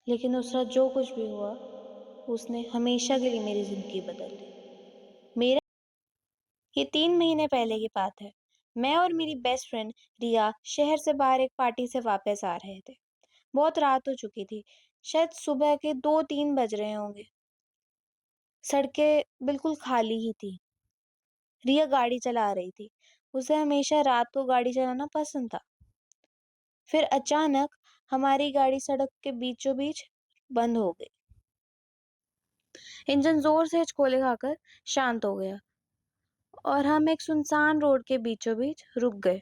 लेकिन उस रात जो कुछ भी हुआ, उसने हमेशा के लिए मेरी ज़िंदगी बदल दी। मेरा ये 3 महीने पहले की बात है। मैं और मेरी बेस्ट फ्रेंड रिया शहर से बाहर एक पार्टी से वापस आ रहे थे। बहुत रात हो चुकी थी, शायद सुबह के 2-3 बज रहे होंगे। सड़कें बिल्कुल खाली ही थी। रिया गाड़ी चला रही थी। उसे हमेशा रात को गाड़ी चलाना पसंद था। फिर अचानक हमारी गाड़ी सड़क के बीचों-बीच बंद हो गई। इंजन जोर से हिचकोले खाकर शांत हो गया और हम एक सुनसान रोड के बीचों-बीच रुक गए।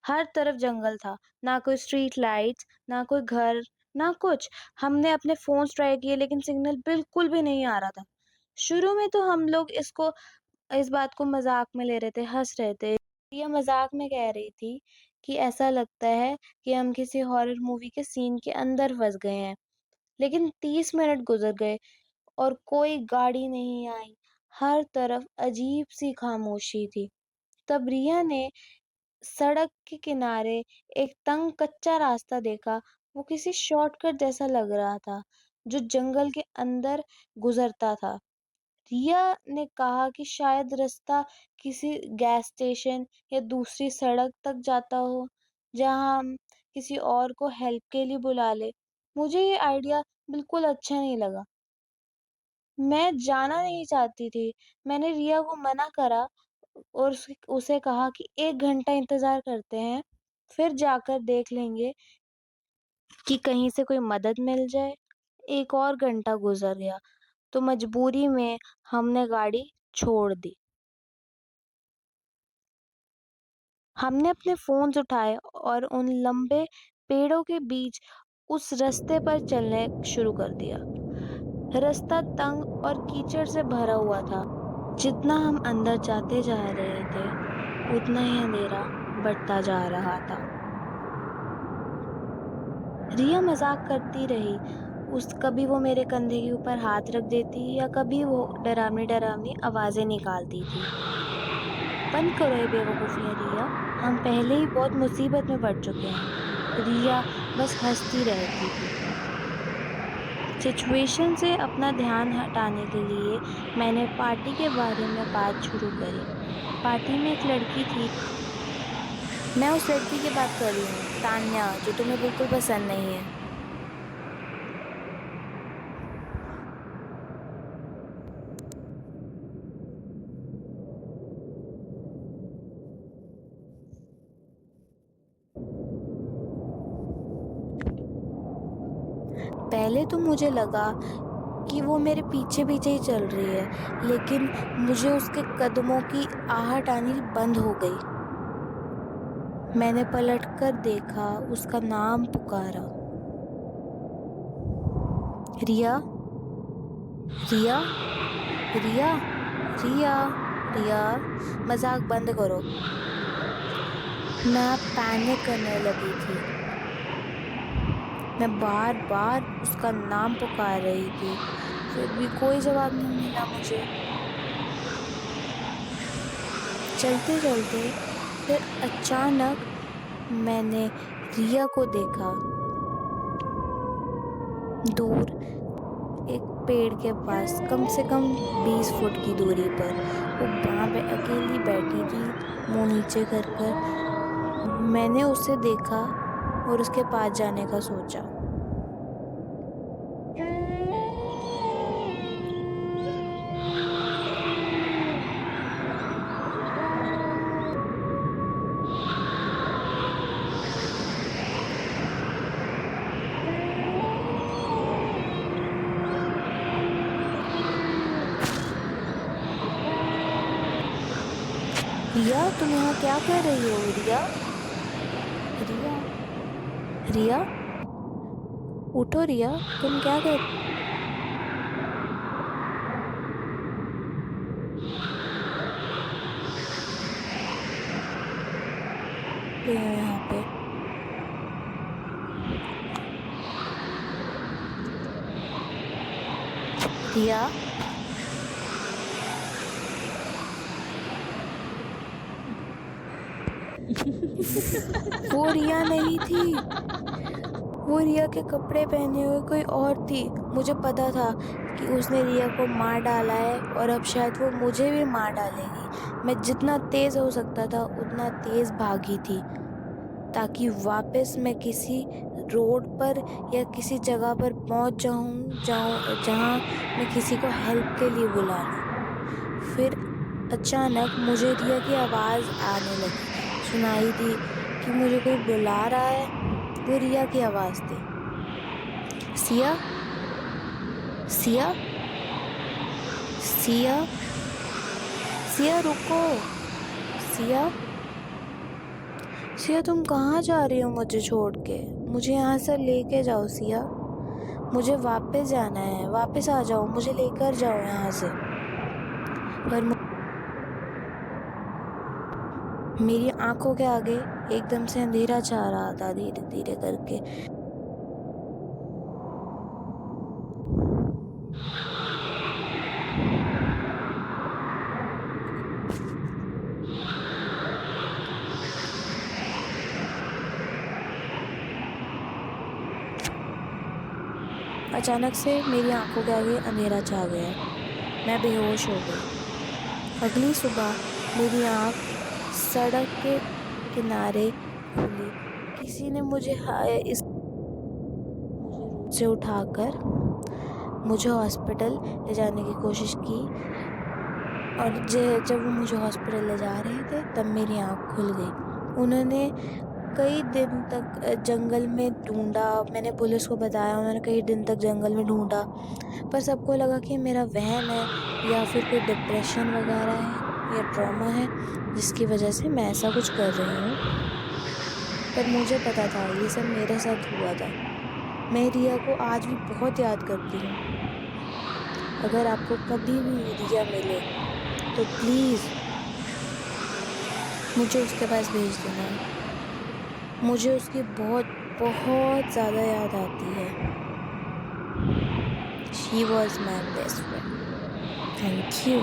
हर तरफ जंगल था, ना कोई स्ट्रीट लाइट्स, ना कोई घर, ना कुछ। हमने अपने फ़ोन्स ट्राई किए लेकिन सिग्नल बिल्कुल भी नहीं आ रहा था। शुरू में तो हम लोग इस बात को मज़ाक में ले रहे थे, हँस रहे थे। रिया मज़ाक में कह रही थी कि ऐसा लगता है कि हम किसी हॉरर मूवी के सीन के अंदर फँस गए हैं। लेकिन 30 मिनट गुज़र गए और कोई गाड़ी नहीं आई। हर तरफ अजीब-सी खामोशी थी। तब रिया ने सड़क के किनारे एक तंग कच्चा रास्ता देखा। वो किसी शॉर्टकट जैसा लग रहा था, जो जंगल के अंदर गुज़रता था। रिया ने कहा कि शायद रास्ता किसी गैस स्टेशन या दूसरी सड़क तक जाता हो, जहां हम किसी और को हेल्प के लिए बुला ले। मुझे ये आइडिया बिल्कुल अच्छा नहीं लगा। मैं जाना नहीं चाहती थी। मैंने रिया को मना करा और उसे कहा कि 1 घंटा इंतज़ार करते हैं, फिर जाकर देख लेंगे कि कहीं से कोई मदद मिल जाए। 1 और घंटा गुज़र गया, तो मजबूरी में हमने गाड़ी छोड़ दी। हमने अपने फ़ोन्स उठाए और उन लंबे पेड़ों के बीच उस रास्ते पर चलने शुरू कर दिया। रास्ता तंग और कीचड़ से भरा हुआ था। जितना हम अंदर जाते जा रहे थे, उतना ही अंधेरा बढ़ता जा रहा था। रिया मज़ाक करती रही। कभी वो मेरे कंधे के ऊपर हाथ रख देती या कभी वो डरावनी-डरावनी आवाज़ें निकालती थी। बंद करो ये बेवकूफ़ियाँ रिया, हम पहले ही बहुत मुसीबत में पड़ चुके हैं। रिया बस हँसती रहती थी। सिचुएशन से अपना ध्यान हटाने के लिए मैंने पार्टी के बारे में बात शुरू करी। पार्टी में एक लड़की थी। मैं उस लड़की की बात कर रही हूँ, तान्या, जो तुम्हें बिल्कुल पसंद नहीं है। पहले तो मुझे लगा कि वो मेरे पीछे-पीछे ही चल रही है, लेकिन मुझे उसके कदमों की आहट आनी बंद हो गई। मैंने पलटकर देखा, उसका नाम पुकारा, रिया, रिया, रिया, रिया, रिया। मज़ाक बंद करो। मैं पैनिक करने लगी थी। मैं बार-बार उसका नाम पुकार रही थी, फिर भी कोई जवाब नहीं मिला मुझे। चलते-चलते फिर अचानक मैंने रिया को देखा, दूर एक पेड़ के पास, कम से कम 20 फुट की दूरी पर। वो वहाँ पे अकेली बैठी थी, मुँह नीचे कर कर। मैंने उसे देखा और उसके पास जाने का सोचा। रिया, तुम यहाँ क्या कर रही हो? रिया, रिया, रिया, उठो रिया, तुम क्या कर रही हो यहाँ पे? रिया, वो रिया नहीं थी। वो रिया के कपड़े पहने हुए कोई और थी। मुझे पता था कि उसने रिया को मार डाला है और अब शायद वो मुझे भी मार डालेगी। मैं जितना तेज़ हो सकता था उतना तेज़ भागी थी, ताकि वापस मैं किसी रोड पर या किसी जगह पर पहुंच जहां मैं किसी को हेल्प के लिए बुला लूं। फिर अचानक मुझे रिया की आवाज़ आने लगी, सुनाई दी कि मुझे कोई बुला रहा है। वो रिया की आवाज़ थी। सिया, सिया, सिया, सिया रुको, सिया, सिया तुम कहाँ जा रही हो मुझे छोड़ के? मुझे यहाँ से लेके जाओ सिया, मुझे वापस जाना है, वापस आ जाओ, मुझे लेकर जाओ यहाँ से। पर मेरी आंखों के आगे एकदम से अंधेरा छा रहा था, धीरे धीरे करके। अचानक से मेरी आंखों के आगे अंधेरा छा गया। मैं बेहोश हो गई। अगली सुबह मेरी आंख सड़क के किनारे खुली। किसी ने मुझे रोड से उठाकर मुझे हॉस्पिटल ले जाने की कोशिश की, और जब वो मुझे हॉस्पिटल ले जा रहे थे तब मेरी आंख खुल गई। उन्होंने कई दिन तक जंगल में ढूंढा। मैंने पुलिस को बताया, उन्होंने कई दिन तक जंगल में ढूंढा, पर सबको लगा कि मेरा वहम है या फिर कोई डिप्रेशन वगैरह है या ट्रॉमा है जिसकी वजह से मैं ऐसा कुछ कर रही हूँ। पर मुझे पता था ये सब मेरे साथ हुआ था। मैं रिया को आज भी बहुत याद करती हूँ। अगर आपको कभी भी रिया मिले तो प्लीज़ मुझे उसके पास भेज देना। मुझे उसकी बहुत बहुत ज़्यादा याद आती है। She was my best friend. Thank you.